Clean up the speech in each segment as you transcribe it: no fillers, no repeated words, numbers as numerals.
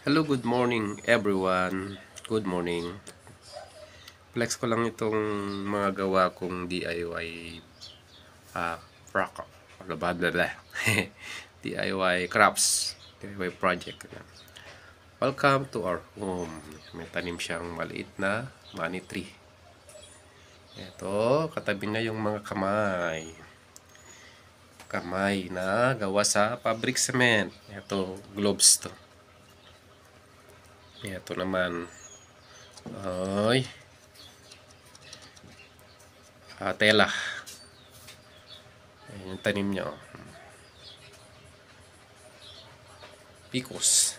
Hello, good morning everyone. Good morning. Flex ko lang itong mga gawa kong DIY rock. DIY crafts. DIY project. Welcome to our home. May tanim siyang maliit na money tree. Ito, katabi na yung mga kamay. Kamay na gawa sa fabric cement. Ito, gloves to. Ito naman ay tela. Ayan yung tanim niya. Picos.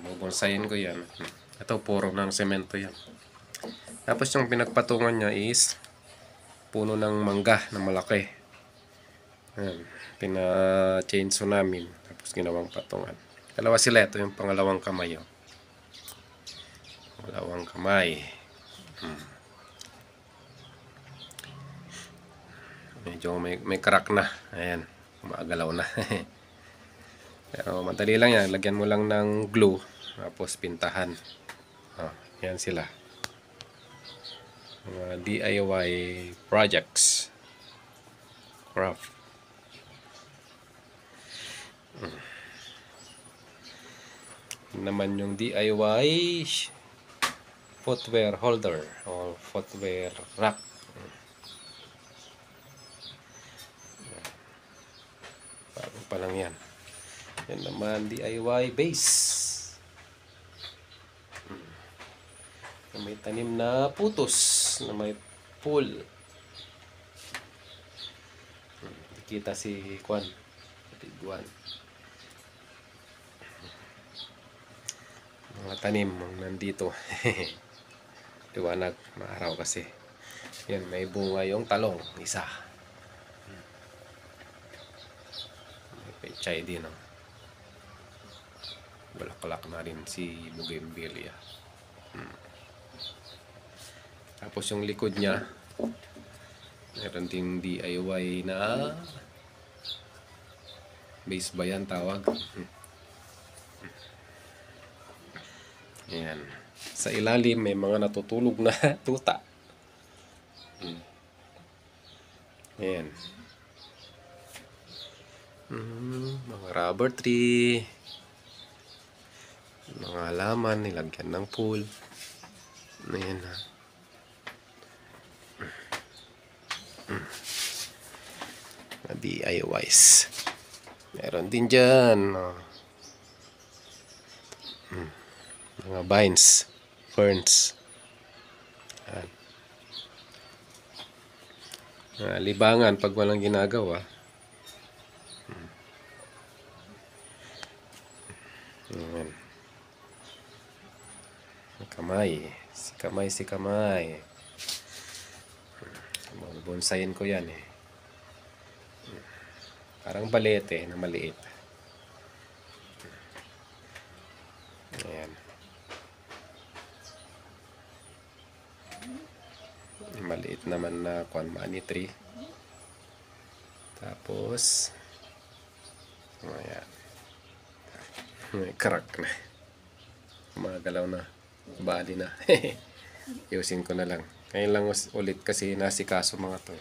Bubonsayin ko yan. Ito puro ng semento yan. Tapos yung pinagpatungan niya is puno ng mangga na malaki. Ayan. Pina-chainsaw namin. Tapos ginawang patungan. Dalawa sila. Ito yung pangalawang kamay. Pangalawang kamay. Medyo may crack na. Ayan. Umagalaw na. Pero madali lang yan. Lagyan mo lang ng glue. Tapos pintahan. Yan sila. Mga DIY projects. Craft. Naman yung DIY footwear holder or footwear rack. Bago pa lang yan. Yan naman DIY base. Na may tanim na putos na may pool. Kita si Kwan. Tiguan. Mga tanim nandito. Liwanag, maaraw kasi. Yan, may bunga yung talong. Isa. May pechay din. Balaklak na rin si bougainvillea. Tapos yung likod niya, meron ding DIY na base ba yan tawag? Ayan. Sa ilalim may mga natutulog na tuta. Ayan. Mga rubber tree. Mga halaman nilagyan ng pool. Ayan na. DIYs. Meron din dyan. Mga vines, ferns. Libangan pag walang ginagawa. Kamay. Si kamay. Bonsayin ko yan eh. Parang balete na maliit. Ayan. Maliit naman na money tree. Tapos ayan. May crack na. Magalaw na. Bali na. Ayusin ko na lang. Ngayon lang ulit kasi nasikaso mga to.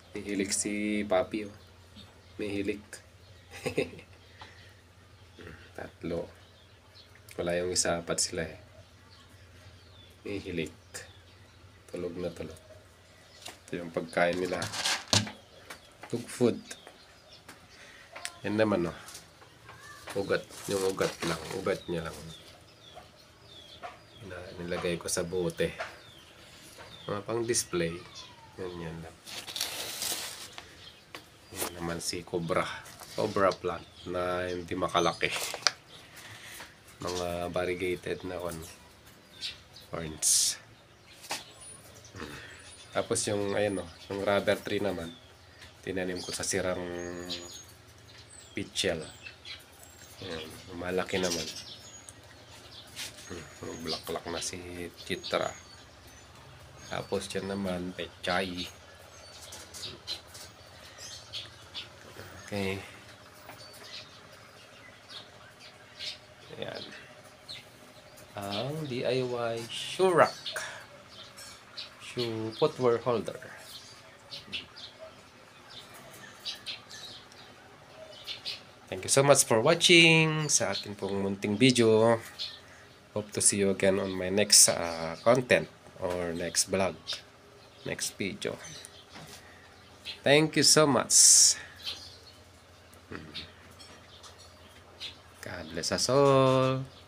May hilik si Papi. May hilik. Tatlo. Wala yung isa, apat sila eh. May hilik. Tulog na tulog. Ito yung pagkain nila. Dog food. Yan naman ugat. Yung ugat lang. Ugat niya lang. Nilagay ko sa bote. Mga pang display. Yan lang. Yan naman si Cobra. Cobra plant na hindi makalaki. Mga variegated na ferns. Tapos yung yung rubber tree naman tinanim ko sa sirang pitchel. Malaki naman. Bulaklak na si Chitra. Tapos yan naman pechay. Okay. Yan. Ang DIY shoe rack. Shoe footwear holder. Thank you so much for watching sa akin pong munting video. Hope to see you again on my next content or next vlog, next video. Thank you so much. God bless us all.